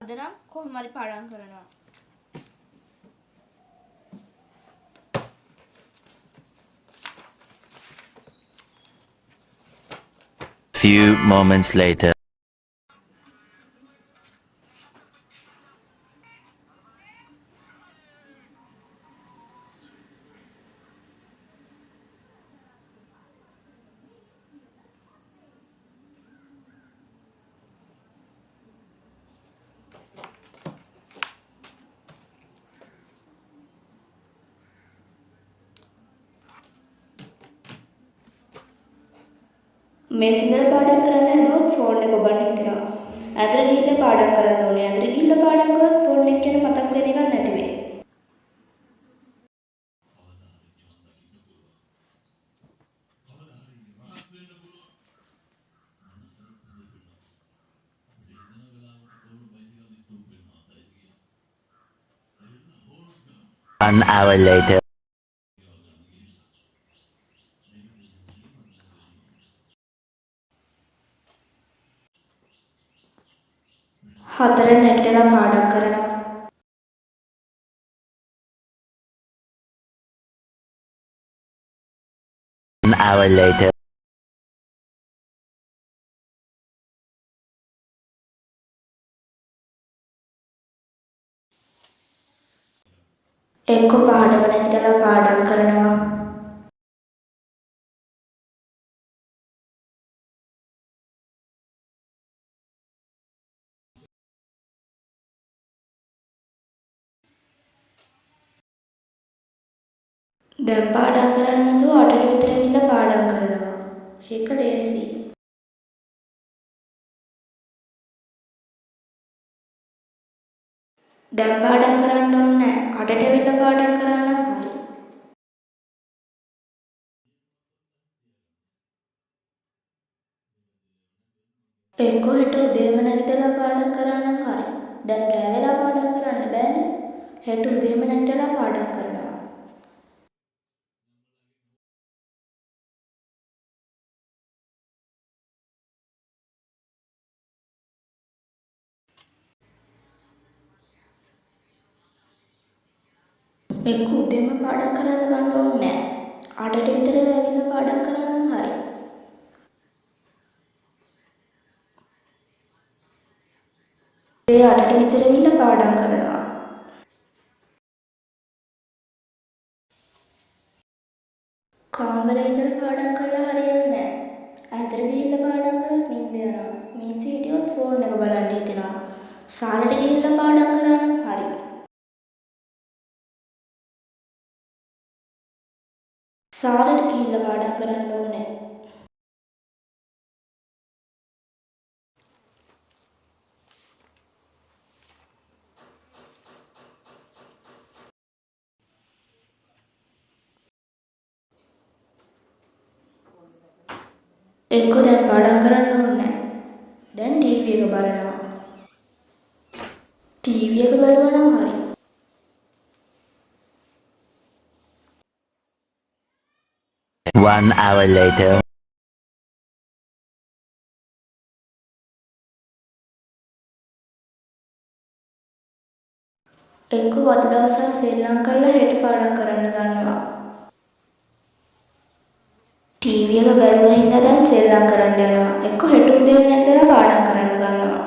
අද නම් කොහොම හරි පාඩම් කරනවා. Few moments later. මේ සින්දර පාඩම් කරන්න හැදුවොත් ෆෝන් එක ඔබන්න හිතෙනවා. ඇතර ගිහිල්ලා පාඩම් කරන්න ඕනේ. ඇතර ගිහිල්ලා පාඩම් කරොත් ෆෝන් එක ගැන මතක් වෙන එකක් නැති වෙයි. An hour later. හතර නැගිටලා පාඩම් කරනවා. An hour later. එක්ක පහටම නැගිටලා පාඩම් කරනවා. දැන් පාඩම් කරන්නේ නැතුව 8ට විතර ඇවිල්ලා පාඩම් කරනවා. ඒක ලේසි. දැන් පාඩම් කරන්න ඕනේ නැහැ. 8ට ඇවිල්ලා පාඩම් කරා නම් හරි. එක්ක හෙට උදේම නැගිටලා පාඩම් කරා නම් හරි. දැන් රෑ වෙලා පාඩම් කරන්න බෑනේ. හෙට උදේම නැගිටලා පාඩම් කරනවා. එක්ක උදේම පාඩම් කරන්න ගන්න ඕනේ නැහැ. 8ට විතර ඇවිල්ලා පාඩම් කරා නම් හරි. ඒ 8ට විතර ඇවිල්ලා පාඩම් කරනවා. කාමරේ ඉඳලා පාඩම් කරලා හරියන්නේ නැහැ. ඈතට ගිහිල්ලා පාඩම් කරොත් නිින්ද යනවා. මේසෙ හිටියොත් ෆෝන් එක බලන්න හිතෙනවා. සාලට ගිහිල්ලා පාඩම් කරා නම් හරි. සාලට ගිහිල්ලා පාඩම් කරන්න ඕනේ. එක්ක දැන් පාඩම් කරන්න ඕනේ. දැන් ටීවී එක බලනවා. ටීවී එක බලුවා නම් හරි. One hour later. එක්ක වද දවසක් ශ්‍රී කරලා හෙට පාඩම් කරන්න ගන්නවා. ටීවී එක බැලුවා හින්දා දැන් ශ්‍රී කරන්න යනවා. එක්ක හෙට උදේම නැගිටලා පාඩම් කරන්න ගන්නවා.